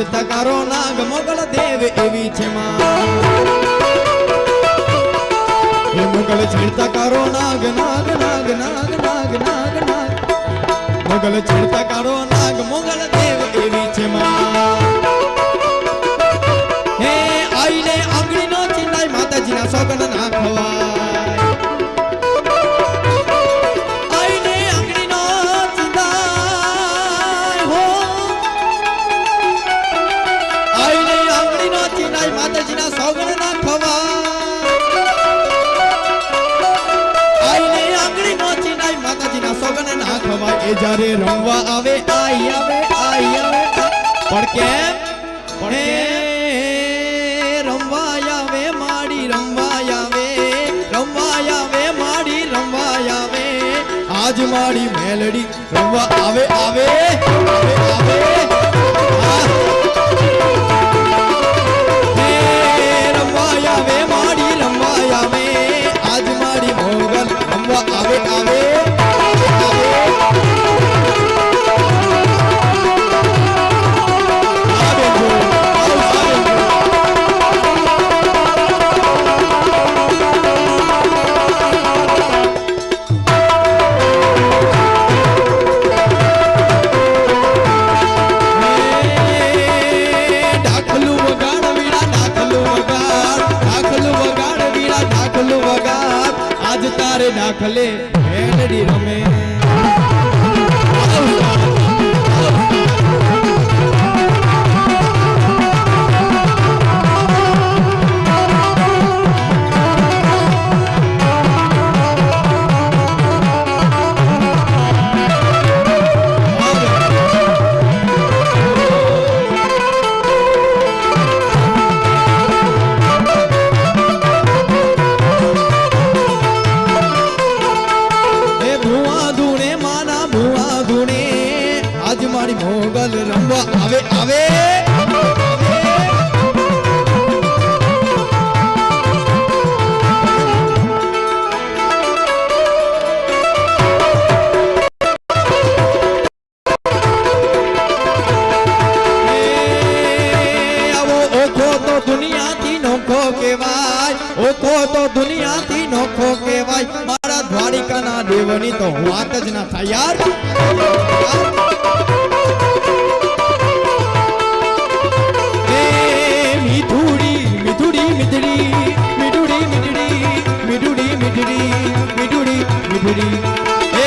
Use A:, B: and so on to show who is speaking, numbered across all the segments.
A: છેડતા કારો નાગ મોગલ દેવ એવી છે માં એ મોગલ છેડતા કારો નાગ નાગ નાગ નાગ નાગ નાગ નાગ મોગલ છેડતા કારો નાગ મોગલ દેવ એવી છે માં હે આઈને આંગળી નો ચિંતાય માતાજીના સોગન ના ખવાય જ્યારે રમવા આવે આઈ આવે પણ કેમ પણ રમવા આવે માડી રમવા આવે માડી રમવા આવે આજ માડી મેલડી રમવા આવે આવે રમવા આવે માડી રમવા આવે આજ માડી મોગલ રમવા આવે આવે દાખલે મેલડી રમે મોગલ રમવા આવે આવે દુનિયાથી નોખો કહેવાય મારા દ્વારિકાના દેવની તો વાત જ ના થાય યાર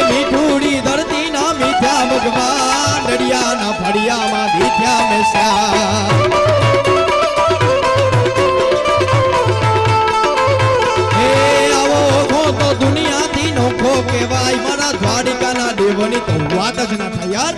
A: મીઠુડી ધરતી ના મીઠા ભગવાન નડિયા ના ફળિયામાં દીઠ્યા મેસા હે આવો ઓખો તો દુનિયાથી નોખો કહેવાય મારા દ્વારિકાના દેવની તો વાત જ ના થાય યાર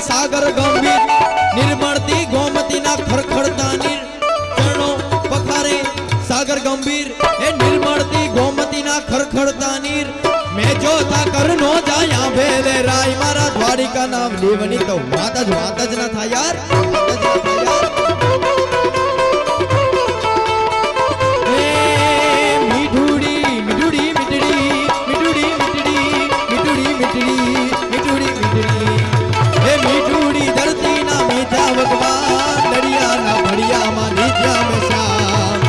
A: સાગર ગંભીર નિર્મળતી ગોમતીના ખરખડતા નીર ચરણો પખારે સાગર ગંભીર એ નિર્મળતી ગોમતીના ખરખડતા નીર मैं जो था कर नो जाया भेले राय मारा द्वारिका नाम लेवनी तो वात ज ना था यार मिठूड़ी मिठूड़ी मिठड़ी मिठूड़ी मिठड़ी मिठूड़ी मिठड़ी मिठूड़ी मिठड़ी हे मिठूड़ी धरती ना मीठा भगवान दरिया ना बढ़िया मा नीचा में श्याम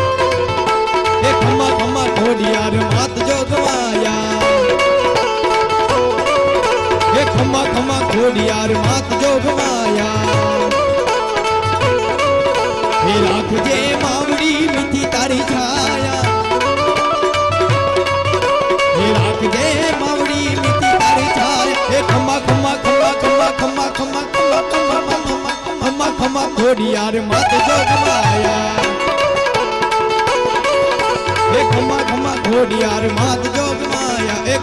A: हे खम्मा खम्मा घोड़ियार मात जो गवाया हे खम्मा खम्मा घोड़ियार मात जो गवाया हे राखजे मावड़ी मीठी तारी छाया हे राखजे मावड़ी मीठी तारी छाया हे खम्मा खम्मा खम्मा खम्मा खम्मा खम्मा खम्मा खम्मा खम्मा खम्मा खम्मा घोड़ियार मात जो गवाया हे खम्मा खम्मा घोड़ियार मात जो गवाया हे